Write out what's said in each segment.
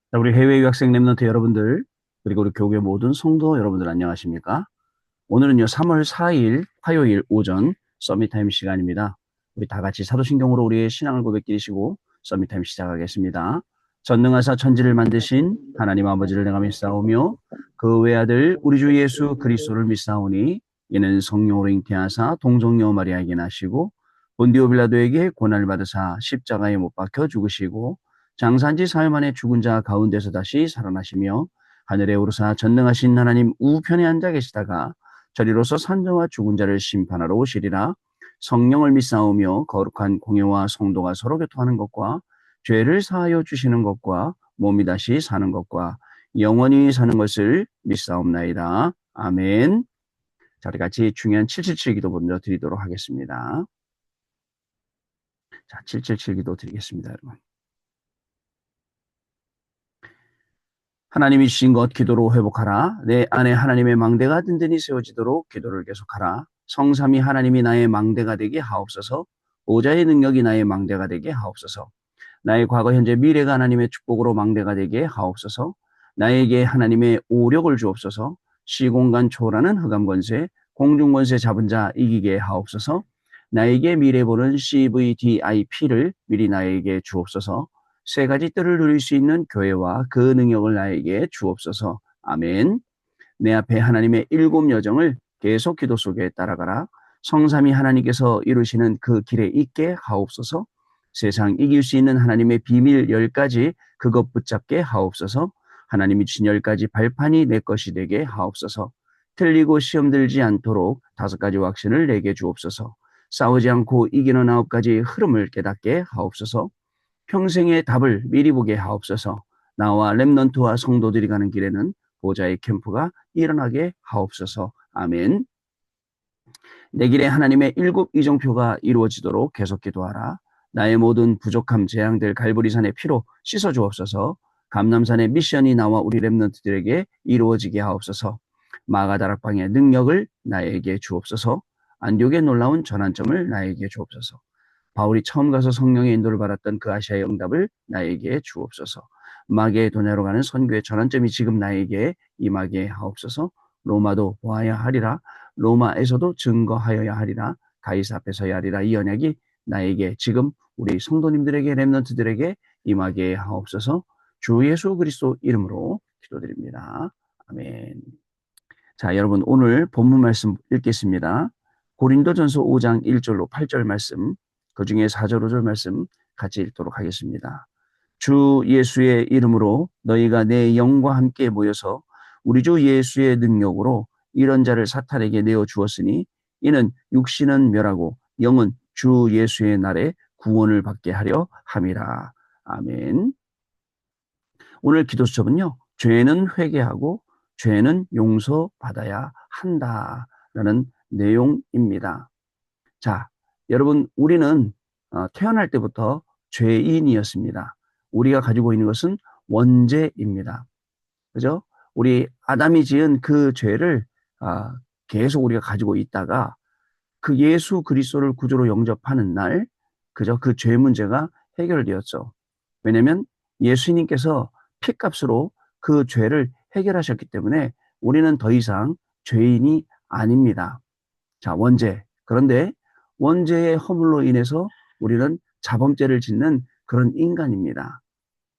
자, 우리 해외 유학생 랩런트 여러분들, 그리고 우리 교회 모든 성도 여러분들 안녕하십니까? 오늘은요, 3월 4일 화요일 오전 서밋타임 시간입니다. 우리 다 같이 사도신경으로 우리의 신앙을 고백드리시고 서밋타임 시작하겠습니다. 전능하사 천지를 만드신 하나님 아버지를 내가 믿사오며 그 외아들 우리 주 예수 그리스도를 믿사오니 이는 성령으로 잉태하사 동정녀 마리아에게 나시고 본디오 빌라도에게 고난을 받으사 십자가에 못 박혀 죽으시고 장사한 지 사흘 만에 죽은 자 가운데서 다시 살아나시며 하늘에 오르사 전능하신 하나님 우편에 앉아 계시다가 저리로서 산자와 죽은 자를 심판하러 오시리라. 성령을 믿사오며 거룩한 공예와 성도가 서로 교통하는 것과 죄를 사하여 주시는 것과 몸이 다시 사는 것과 영원히 사는 것을 믿사옵나이다. 아멘. 자, 우리 같이 중요한 777 기도 먼저 드리도록 하겠습니다. 자, 777 기도 드리겠습니다, 여러분. 하나님이 주신 것 기도로 회복하라. 내 안에 하나님의 망대가 든든히 세워지도록 기도를 계속하라. 성삼위 하나님이 나의 망대가 되게 하옵소서. 보좌의 능력이 나의 망대가 되게 하옵소서. 나의 과거, 현재, 미래가 하나님의 축복으로 망대가 되게 하옵소서. 나에게 하나님의 오력을 주옵소서. 시공간 초월하는 흑암권세, 공중권세 잡은 자 이기게 하옵소서. 나에게 미래 보는 CVDIP를 미리 나에게 주옵소서. 세 가지 뜰을 누릴 수 있는 교회와 그 능력을 나에게 주옵소서. 아멘. 내 앞에 하나님의 일곱 여정을 계속 기도 속에 따라가라. 성삼위 하나님께서 이루시는 그 길에 있게 하옵소서. 세상 이길 수 있는 하나님의 비밀 10가지 그것 붙잡게 하옵소서. 하나님이 주신 10가지 발판이 내 것이 되게 하옵소서. 틀리고 시험 들지 않도록 5가지 확신을 내게 주옵소서. 싸우지 않고 이기는 9가지 흐름을 깨닫게 하옵소서. 평생의 답을 미리 보게 하옵소서. 나와 렘넌트와 성도들이 가는 길에는 보좌의 캠프가 일어나게 하옵소서. 아멘. 내 길에 하나님의 일곱 이정표가 이루어지도록 계속 기도하라. 나의 모든 부족함, 재앙들 갈보리산의 피로 씻어주옵소서. 감남산의 미션이 나와 우리 렘넌트들에게 이루어지게 하옵소서. 마가다락방의 능력을 나에게 주옵소서. 안디옥의 놀라운 전환점을 나에게 주옵소서. 바울이 처음 가서 성령의 인도를 받았던 그 아시아의 응답을 나에게 주옵소서. 마게도냐로 가는 선교의 전환점이 지금 나에게 임하게 하옵소서. 로마도 보아야 하리라. 로마에서도 증거하여야 하리라. 가이사 앞에 서야 하리라. 이 언약이 나에게 지금 우리 성도님들에게 렘넌트들에게 임하게 하옵소서. 주 예수 그리스도 이름으로 기도드립니다. 아멘. 자, 여러분 오늘 본문 말씀 읽겠습니다. 고린도전서 5장 1절로 8절 말씀, 그중에 4절 5절 말씀 같이 읽도록 하겠습니다. 주 예수의 이름으로 너희가 내 영과 함께 모여서 우리 주 예수의 능력으로 이런 자를 사탄에게 내어 주었으니 이는 육신은 멸하고 영은 주 예수의 날에 구원을 받게 하려 함이라. 아멘. 오늘 기도 수첩은요. 죄는 회개하고 죄는 용서받아야 한다라는 내용입니다. 자, 여러분 우리는 태어날 때부터 죄인이었습니다. 우리가 가지고 있는 것은 원죄입니다. 그죠? 우리 아담이 지은 그 죄를 계속 우리가 가지고 있다가 그 예수 그리스도를 구주로 영접하는 날, 그죠? 그 죄 문제가 해결되었죠. 왜냐하면 예수님께서 피값으로 그 죄를 해결하셨기 때문에 우리는 더 이상 죄인이 아닙니다. 자, 원죄. 그런데 원죄의 허물로 인해서 우리는 자범죄를 짓는 그런 인간입니다.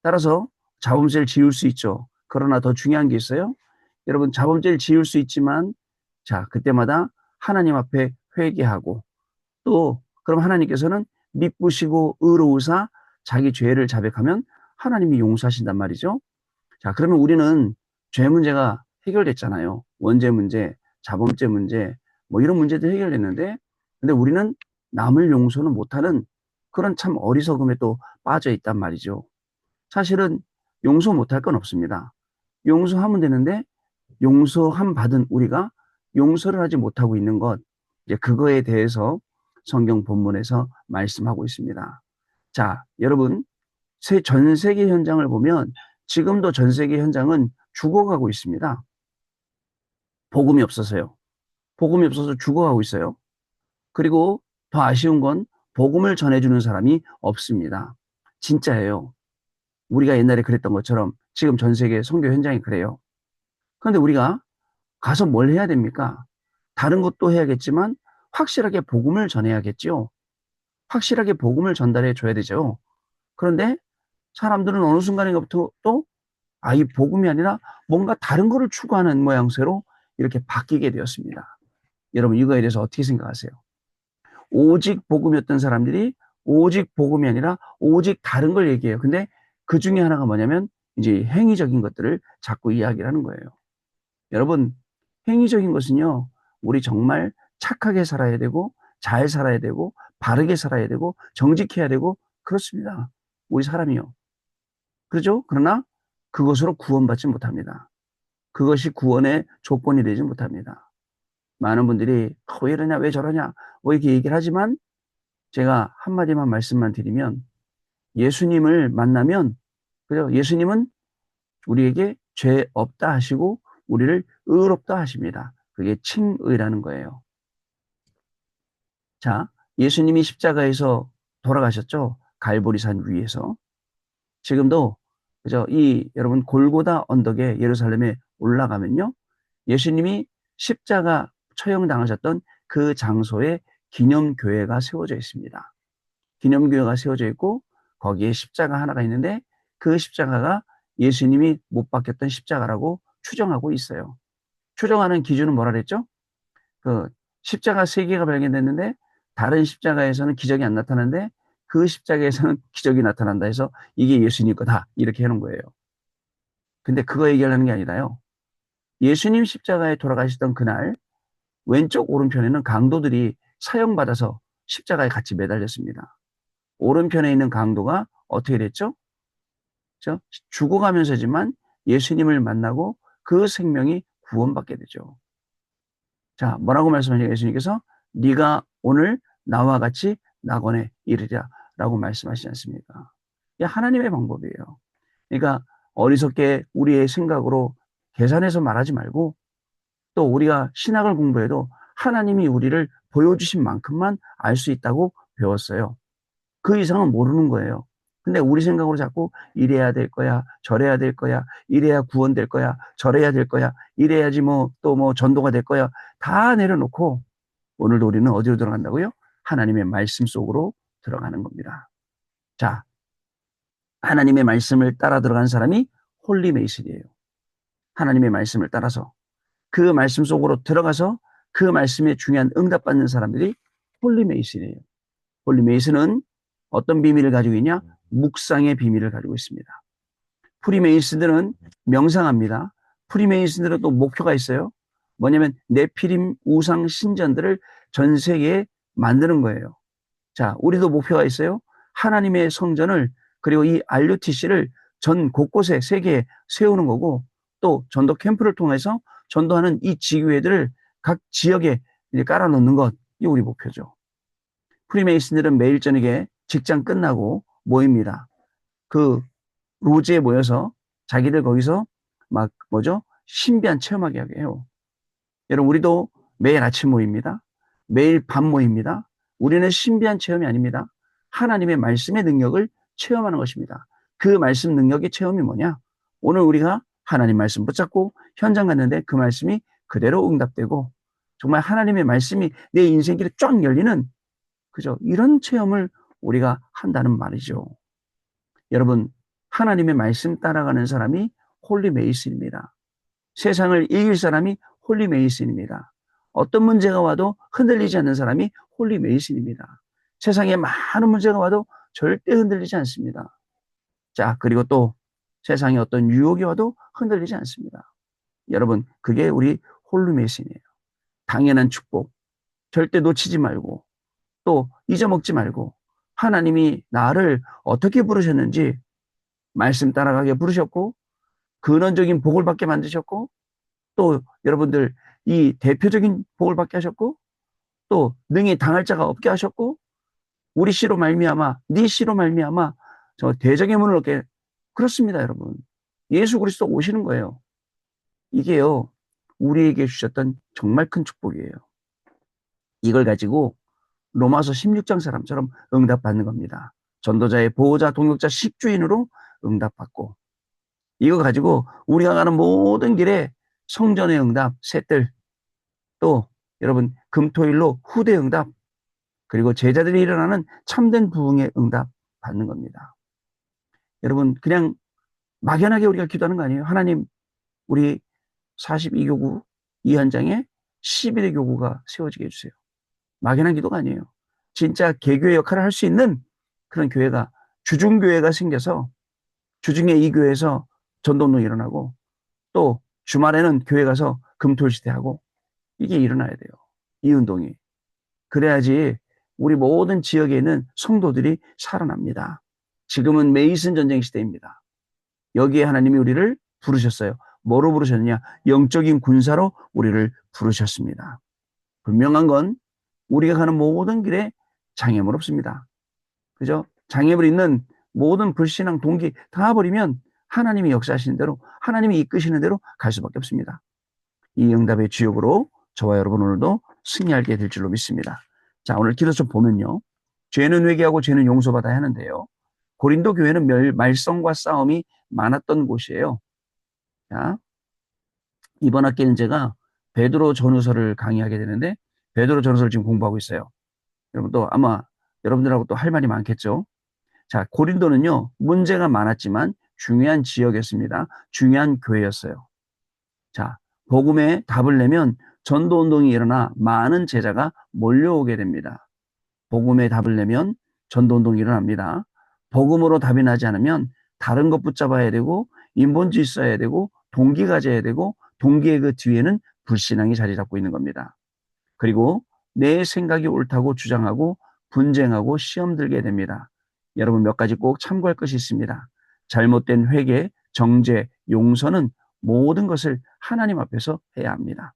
따라서 자범죄를 지을 수 있죠. 그러나 더 중요한 게 있어요. 여러분, 자범죄를 지을 수 있지만, 자, 그때마다 하나님 앞에 회개하고, 또, 그럼 하나님께서는 미쁘시고 의로우사 자기 죄를 자백하면 하나님이 용서하신단 말이죠. 자, 그러면 우리는 죄 문제가 해결됐잖아요. 원죄 문제, 자범죄 문제, 뭐 이런 문제도 해결됐는데, 근데 우리는 남을 용서는 못하는 그런 참 어리석음에 또 빠져 있단 말이죠. 사실은 용서 못할 건 없습니다. 용서하면 되는데, 용서함 받은 우리가 용서를 하지 못하고 있는 것, 이제 그거에 대해서 성경 본문에서 말씀하고 있습니다. 자, 여러분, 전 세계 현장을 보면 지금도 전 세계 현장은 죽어가고 있습니다. 복음이 없어서요. 복음이 없어서 죽어가고 있어요. 그리고 더 아쉬운 건 복음을 전해주는 사람이 없습니다. 진짜예요. 우리가 옛날에 그랬던 것처럼 지금 전 세계 선교 현장이 그래요. 그런데 우리가 가서 뭘 해야 됩니까? 다른 것도 해야겠지만 확실하게 복음을 전해야겠죠. 확실하게 복음을 전달해 줘야 되죠. 그런데 사람들은 어느 순간에부터 또 이 복음이 아니라 뭔가 다른 거를 추구하는 모양새로 이렇게 바뀌게 되었습니다. 여러분 이거에 대해서 어떻게 생각하세요? 오직 복음이었던 사람들이 오직 복음이 아니라 오직 다른 걸 얘기해요. 근데 그 중에 하나가 뭐냐면 이제 행위적인 것들을 자꾸 이야기를 하는 거예요. 여러분, 행위적인 것은요, 우리 정말 착하게 살아야 되고, 잘 살아야 되고, 바르게 살아야 되고, 정직해야 되고, 그렇습니다. 우리 사람이요. 그렇죠? 그러나 그것으로 구원받지 못합니다. 그것이 구원의 조건이 되지 못합니다. 많은 분들이 왜 이러냐, 왜 저러냐, 뭐 이렇게 얘기를 하지만 제가 한마디만 말씀만 드리면 예수님을 만나면, 그죠? 예수님은 우리에게 죄 없다 하시고 우리를 의롭다 하십니다. 그게 칭의라는 거예요. 자, 예수님이 십자가에서 돌아가셨죠? 갈보리산 위에서. 지금도 그죠? 여러분 골고다 언덕에 예루살렘에 올라가면요. 예수님이 십자가 처형당하셨던 그 장소에 기념교회가 세워져 있습니다. 기념교회가 세워져 있고 거기에 십자가 하나가 있는데 그 십자가가 예수님이 못 박혔던 십자가라고 추정하고 있어요. 추정하는 기준은 뭐라 그랬죠? 그 십자가 3개가 발견됐는데 다른 십자가에서는 기적이 안 나타나는데 그 십자가에서는 기적이 나타난다 해서 이게 예수님 거다 이렇게 해놓은 거예요. 근데 그거 얘기하려는 게 아니라요. 예수님 십자가에 돌아가시던 그날 왼쪽 오른편에는 강도들이 사형받아서 십자가에 같이 매달렸습니다. 오른편에 있는 강도가 어떻게 됐죠? 그렇죠? 죽어가면서지만 예수님을 만나고 그 생명이 구원받게 되죠. 자, 뭐라고 말씀하시죠? 예수님께서 네가 오늘 나와 같이 낙원에 이르리라 라고 말씀하시지 않습니까? 이게 하나님의 방법이에요. 그러니까 어리석게 우리의 생각으로 계산해서 말하지 말고 또 우리가 신학을 공부해도 하나님이 우리를 보여주신 만큼만 알 수 있다고 배웠어요. 그 이상은 모르는 거예요. 근데 우리 생각으로 자꾸 이래야 될 거야, 저래야 될 거야, 이래야 구원될 거야, 저래야 될 거야, 이래야지 또 전도가 될 거야. 다 내려놓고 오늘도 우리는 어디로 들어간다고요? 하나님의 말씀 속으로 들어가는 겁니다. 자, 하나님의 말씀을 따라 들어간 사람이 홀리 메이슨이에요. 하나님의 말씀을 따라서 그 말씀 속으로 들어가서 그 말씀에 중요한 응답받는 사람들이 홀리 메이슨이에요. 홀리 메이슨은 어떤 비밀을 가지고 있냐? 묵상의 비밀을 가지고 있습니다. 프리메이슨들은 명상합니다. 프리메이슨들은 또 목표가 있어요. 뭐냐면 네피림 우상 신전들을 전 세계에 만드는 거예요. 자, 우리도 목표가 있어요. 하나님의 성전을 그리고 이 RUTC를 전 곳곳에 세계에 세우는 거고 또 전도 캠프를 통해서 전도하는 이 지교회들을 각 지역에 이제 깔아놓는 것, 이 우리 목표죠. 프리메이슨들은 매일 저녁에 직장 끝나고 모입니다. 그 로즈에 모여서 자기들 거기서 막 신비한 체험하게 하게 해요. 여러분 우리도 매일 아침 모입니다. 매일 밤 모입니다. 우리는 신비한 체험이 아닙니다. 하나님의 말씀의 능력을 체험하는 것입니다. 그 말씀 능력의 체험이 뭐냐? 오늘 우리가 하나님 말씀 붙잡고 현장 갔는데 그 말씀이 그대로 응답되고 정말 하나님의 말씀이 내 인생길에 쫙 열리는 그죠? 이런 체험을 우리가 한다는 말이죠. 여러분 하나님의 말씀 따라가는 사람이 홀리 메이슨입니다. 세상을 이길 사람이 홀리 메이슨입니다. 어떤 문제가 와도 흔들리지 않는 사람이 홀리 메이슨입니다. 세상에 많은 문제가 와도 절대 흔들리지 않습니다. 자, 그리고 또 세상에 어떤 유혹이 와도 흔들리지 않습니다. 여러분, 그게 우리 홀리 메이슨이에요. 당연한 축복, 절대 놓치지 말고 또 잊어먹지 말고 하나님이 나를 어떻게 부르셨는지 말씀 따라가게 부르셨고 근원적인 복을 받게 만드셨고 또 여러분들 이 대표적인 복을 받게 하셨고 또 능히 당할 자가 없게 하셨고 우리 씨로 말미암아 네 씨로 말미암아 저 대적의 문을 얻게 그렇습니다. 여러분 예수 그리스도 오시는 거예요. 이게요 우리에게 주셨던 정말 큰 축복이에요. 이걸 가지고 로마서 16장 사람처럼 응답받는 겁니다. 전도자의 보호자 동역자 식주인으로 응답받고 이거 가지고 우리가 가는 모든 길에 성전의 응답, 셋들, 또 여러분 금토일로 후대 응답, 그리고 제자들이 일어나는 참된 부흥의 응답 받는 겁니다. 여러분 그냥 막연하게 우리가 기도하는 거 아니에요. 하나님 우리 42교구 이 현장에 11의 교구가 세워지게 해주세요. 막연한 기도가 아니에요. 진짜 개교의 역할을 할 수 있는 그런 교회가, 주중교회가 생겨서 주중에 이 교회에서 전도운동이 일어나고, 또 주말에는 교회 가서 금토일시대하고, 이게 일어나야 돼요. 이 운동이. 그래야지 우리 모든 지역에 있는 성도들이 살아납니다. 지금은 메이슨 전쟁 시대입니다. 여기에 하나님이 우리를 부르셨어요. 뭐로 부르셨느냐? 영적인 군사로 우리를 부르셨습니다. 분명한 건 우리가 가는 모든 길에 장애물 없습니다. 그죠? 장애물 있는 모든 불신앙 동기 다 버리면 하나님이 역사하시는 대로, 하나님이 이끄시는 대로 갈 수밖에 없습니다. 이 응답의 주역으로 저와 여러분 오늘도 승리하게 될 줄로 믿습니다. 자, 오늘 기도 좀 보면요. 죄는 회개하고 죄는 용서받아야 하는데요. 고린도 교회는 말썽과 싸움이 많았던 곳이에요. 자, 이번 학기는 제가 베드로 전후서를 강의하게 되는데, 베드로 전후서를 지금 공부하고 있어요. 여러분 또 아마 여러분들하고 또 할 말이 많겠죠. 자, 고린도는요, 문제가 많았지만 중요한 지역이었습니다. 중요한 교회였어요. 자, 복음에 답을 내면 전도 운동이 일어나 많은 제자가 몰려오게 됩니다. 복음에 답을 내면 전도 운동이 일어납니다. 복음으로 답이 나지 않으면 다른 것 붙잡아야 되고, 인본주의 써야 되고, 동기 가져야 되고, 동기의 그 뒤에는 불신앙이 자리 잡고 있는 겁니다. 그리고 내 생각이 옳다고 주장하고 분쟁하고 시험 들게 됩니다. 여러분 몇 가지 꼭 참고할 것이 있습니다. 잘못된 회개, 정죄, 용서는 모든 것을 하나님 앞에서 해야 합니다.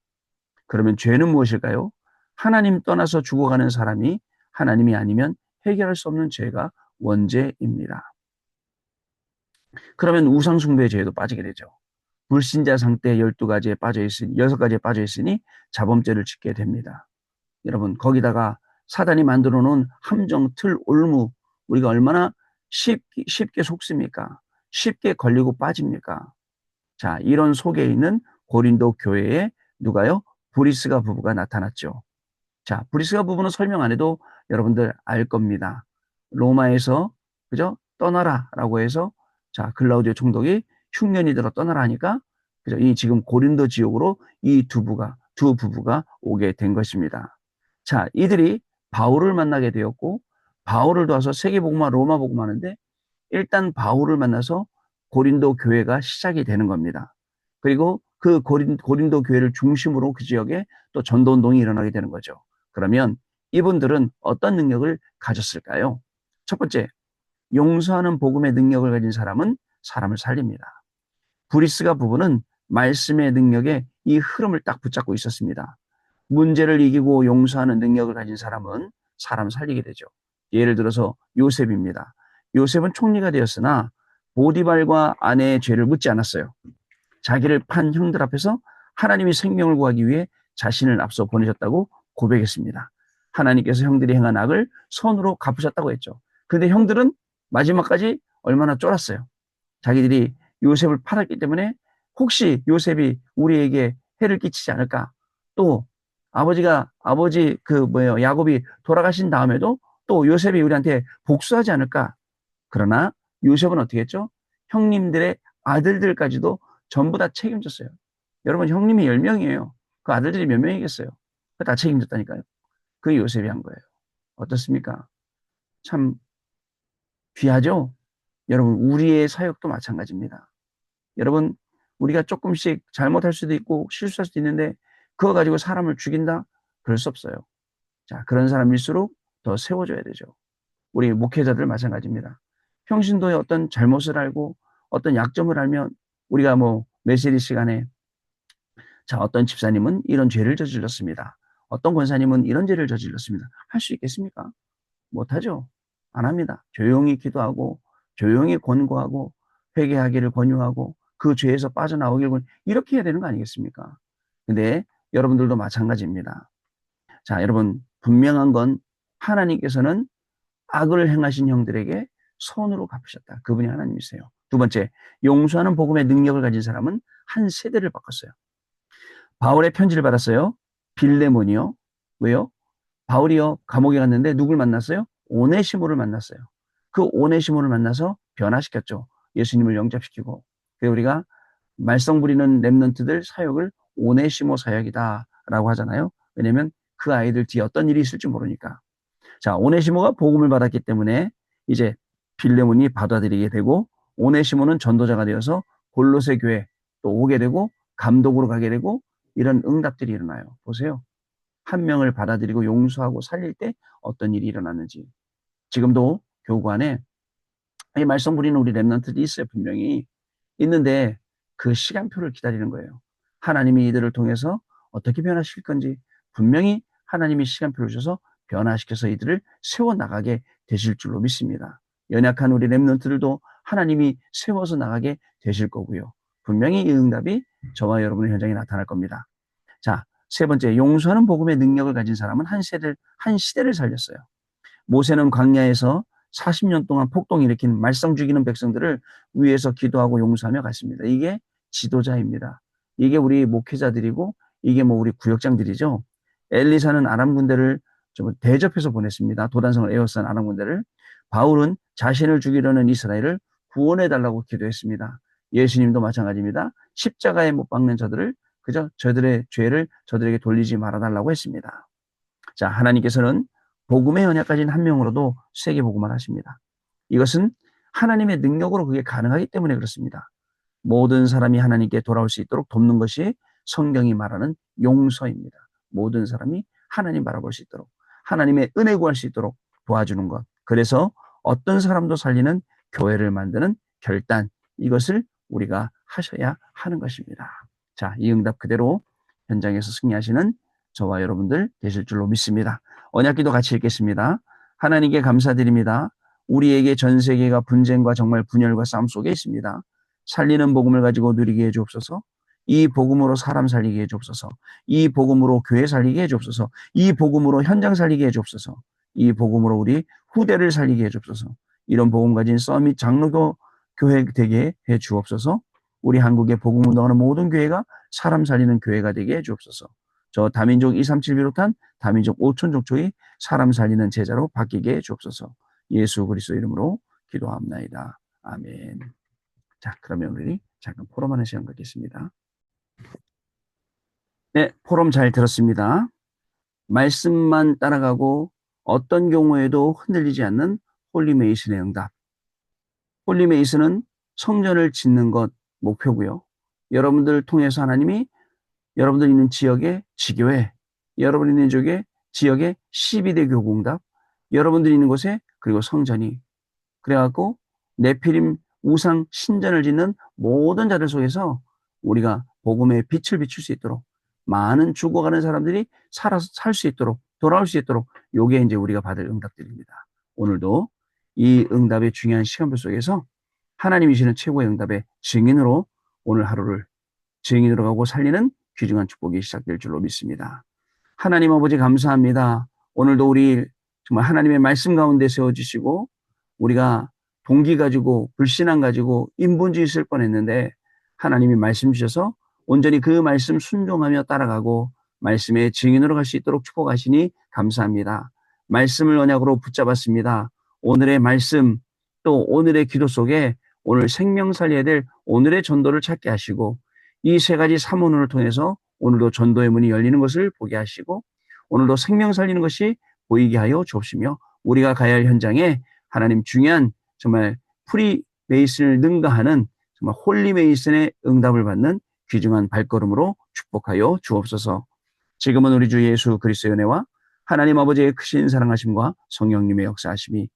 그러면 죄는 무엇일까요? 하나님 떠나서 죽어가는 사람이 하나님이 아니면 해결할 수 없는 죄가 원죄입니다. 그러면 우상숭배의 죄에도 빠지게 되죠. 불신자 상태 12가지에 빠져 있으니, 6가지에 빠져 있으니 자범죄를 짓게 됩니다. 여러분, 거기다가 사단이 만들어 놓은 함정, 틀, 올무, 우리가 얼마나 쉽게 속습니까? 쉽게 걸리고 빠집니까? 자, 이런 속에 있는 고린도 교회에 누가요? 브리스가 부부가 나타났죠. 자, 브리스가 부부는 설명 안 해도 여러분들 알 겁니다. 로마에서, 그죠? 떠나라라고 해서, 자, 글라우디오 총독이 흉년이 들어 떠나라 하니까, 그죠? 이 지금 고린도 지역으로 이 두 부부가 오게 된 것입니다. 자, 이들이 바울을 만나게 되었고, 바울을 도와서 세계복음화, 로마복음 하는데, 일단 바울을 만나서 고린도 교회가 시작이 되는 겁니다. 그리고 그 고린도 교회를 중심으로 그 지역에 또 전도운동이 일어나게 되는 거죠. 그러면 이분들은 어떤 능력을 가졌을까요? 첫 번째, 용서하는 복음의 능력을 가진 사람은 사람을 살립니다. 브리스가 부부는 말씀의 능력에 이 흐름을 딱 붙잡고 있었습니다. 문제를 이기고 용서하는 능력을 가진 사람은 사람 살리게 되죠. 예를 들어서 요셉입니다. 요셉은 총리가 되었으나 보디발과 아내의 죄를 묻지 않았어요. 자기를 판 형들 앞에서 하나님이 생명을 구하기 위해 자신을 앞서 보내셨다고 고백했습니다. 하나님께서 형들이 행한 악을 선으로 갚으셨다고 했죠. 그런데 형들은 마지막까지 얼마나 쫄았어요. 자기들이 요셉을 팔았기 때문에 혹시 요셉이 우리에게 해를 끼치지 않을까? 또 아버지 야곱이 돌아가신 다음에도 또 요셉이 우리한테 복수하지 않을까? 그러나 요셉은 어떻게 했죠? 형님들의 아들들까지도 전부 다 책임졌어요. 여러분 형님이 10명이에요. 그 아들들이 몇 명이겠어요? 다 책임졌다니까요. 그게 요셉이 한 거예요. 어떻습니까? 참 귀하죠? 여러분 우리의 사역도 마찬가지입니다. 여러분 우리가 조금씩 잘못할 수도 있고 실수할 수도 있는데 그거 가지고 사람을 죽인다? 그럴 수 없어요. 자, 그런 사람일수록 더 세워줘야 되죠. 우리 목회자들 마찬가지입니다. 평신도의 어떤 잘못을 알고 어떤 약점을 알면 우리가 메시지 시간에 자, 어떤 집사님은 이런 죄를 저질렀습니다. 어떤 권사님은 이런 죄를 저질렀습니다. 할 수 있겠습니까? 못하죠. 안 합니다. 조용히 기도하고 조용히 권고하고 회개하기를 권유하고 그 죄에서 빠져나오기를 이렇게 해야 되는 거 아니겠습니까? 근데 여러분들도 마찬가지입니다. 자, 여러분 분명한 건 하나님께서는 악을 행하신 형들에게 선으로 갚으셨다. 그분이 하나님이세요. 두 번째, 용서하는 복음의 능력을 가진 사람은 한 세대를 바꿨어요. 바울의 편지를 받았어요. 빌레몬이요. 왜요? 바울이요. 감옥에 갔는데 누굴 만났어요? 오네시모를 만났어요. 그 오네시모를 만나서 변화시켰죠. 예수님을 영접시키고. 그래서 우리가 말썽 부리는 렘넌트들 사역을 오네시모 사역이다라고 하잖아요. 왜냐하면 그 아이들 뒤에 어떤 일이 있을지 모르니까. 자, 오네시모가 복음을 받았기 때문에 이제 빌레몬이 받아들이게 되고 오네시모는 전도자가 되어서 골로새 교회 또 오게 되고 감독으로 가게 되고 이런 응답들이 일어나요. 보세요. 한 명을 받아들이고 용서하고 살릴 때 어떤 일이 일어났는지. 지금도 교구 안에 이 말썽 부리는 우리 렘넌트들이 있어요. 분명히. 있는데 그 시간표를 기다리는 거예요. 하나님이 이들을 통해서 어떻게 변화시킬 건지 분명히 하나님이 시간표를 주셔서 변화시켜서 이들을 세워나가게 되실 줄로 믿습니다. 연약한 우리 렘넌트들도 하나님이 세워서 나가게 되실 거고요. 분명히 이 응답이 저와 여러분의 현장에 나타날 겁니다. 자, 세 번째, 용서하는 복음의 능력을 가진 사람은 한 시대를 살렸어요. 모세는 광야에서 40년 동안 폭동 일으킨 말썽 죽이는 백성들을 위해서 기도하고 용서하며 갔습니다. 이게 지도자입니다. 이게 우리 목회자들이고 이게 뭐 우리 구역장들이죠. 엘리사는 아람 군대를 좀 대접해서 보냈습니다. 도단성을 에워싼 아람 군대를. 바울은 자신을 죽이려는 이스라엘을 구원해달라고 기도했습니다. 예수님도 마찬가지입니다. 십자가에 못 박는 저들을 그저 저들의 죄를 저들에게 돌리지 말아달라고 했습니다. 자, 하나님께서는 복음의 언약 가진 한 명으로도 세계 복음을 하십니다. 이것은 하나님의 능력으로 그게 가능하기 때문에 그렇습니다. 모든 사람이 하나님께 돌아올 수 있도록 돕는 것이 성경이 말하는 용서입니다. 모든 사람이 하나님 바라볼 수 있도록 하나님의 은혜 구할 수 있도록 도와주는 것. 그래서 어떤 사람도 살리는 교회를 만드는 결단, 이것을 우리가 하셔야 하는 것입니다. 자, 이 응답 그대로 현장에서 승리하시는 저와 여러분들 되실 줄로 믿습니다. 언약기도 같이 읽겠습니다. 하나님께 감사드립니다. 우리에게 전 세계가 분쟁과 정말 분열과 싸움 속에 있습니다. 살리는 복음을 가지고 누리게 해주옵소서. 이 복음으로 사람 살리게 해주옵소서. 이 복음으로 교회 살리게 해주옵소서. 이 복음으로 현장 살리게 해주옵소서. 이 복음으로 우리 후대를 살리게 해주옵소서. 이런 복음 가진 서밋 장로교 교회 되게 해주옵소서. 우리 한국의 복음 운동하는 모든 교회가 사람 살리는 교회가 되게 해주옵소서. 저 다민족 237 비롯한 다민족 5천 족초의 사람 살리는 제자로 바뀌게 해주옵소서. 예수 그리스도 이름으로 기도합나이다. 아멘. 자, 그러면 우리 잠깐 포럼하는 시간 갖겠습니다. 네, 포럼 잘 들었습니다. 말씀만 따라가고 어떤 경우에도 흔들리지 않는 홀리메이슨의 응답. 홀리메이슨은 성전을 짓는 것 목표고요. 여러분들 통해서 하나님이 여러분들 있는 지역의 지교회, 여러분 있는 지역의 12대 교공답, 여러분들 있는 곳에 그리고 성전이 그래갖고 네피림 우상 신전을 짓는 모든 자들 속에서 우리가 복음의 빛을 비출 수 있도록 많은 죽어가는 사람들이 살 수 있도록 돌아올 수 있도록 요게 이제 우리가 받을 응답들입니다. 오늘도 이 응답의 중요한 시간표 속에서 하나님이시는 최고의 응답의 증인으로 오늘 하루를 증인으로 가고 살리는 귀중한 축복이 시작될 줄로 믿습니다. 하나님 아버지 감사합니다. 오늘도 우리 정말 하나님의 말씀 가운데 세워주시고 우리가 동기 가지고 불신앙 가지고 인본주의 쓸 뻔했는데 하나님이 말씀 주셔서 온전히 그 말씀 순종하며 따라가고 말씀의 증인으로 갈 수 있도록 축복하시니 감사합니다. 말씀을 언약으로 붙잡았습니다. 오늘의 말씀 또 오늘의 기도 속에 오늘 생명 살려야 될 오늘의 전도를 찾게 하시고 이 세 가지 사문을 통해서 오늘도 전도의 문이 열리는 것을 보게 하시고 오늘도 생명 살리는 것이 보이게 하여 주옵시며 우리가 가야 할 현장에 하나님 중요한 정말 프리메이슨을 능가하는 정말 홀리메이슨의 응답을 받는 귀중한 발걸음으로 축복하여 주옵소서. 지금은 우리 주 예수 그리스도의 은혜와 하나님 아버지의 크신 사랑하심과 성령님의 역사하심이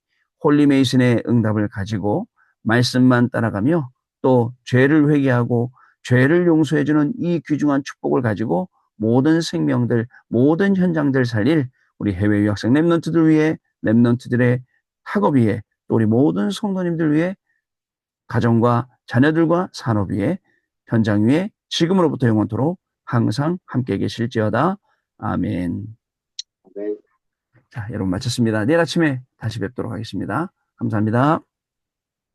홀리메이슨의 응답을 가지고 말씀만 따라가며 또 죄를 회개하고 죄를 용서해주는 이 귀중한 축복을 가지고 모든 생명들, 모든 현장들 살릴 우리 해외 유학생 렘넌트들 위해 렘넌트들의 학업 위해 또 우리 모든 성도님들 위해 가정과 자녀들과 산업 위해 현장 위에 지금으로부터 영원토록 항상 함께 계실지어다. 아멘. 자, 여러분 마쳤습니다. 내일 아침에 다시 뵙도록 하겠습니다. 감사합니다.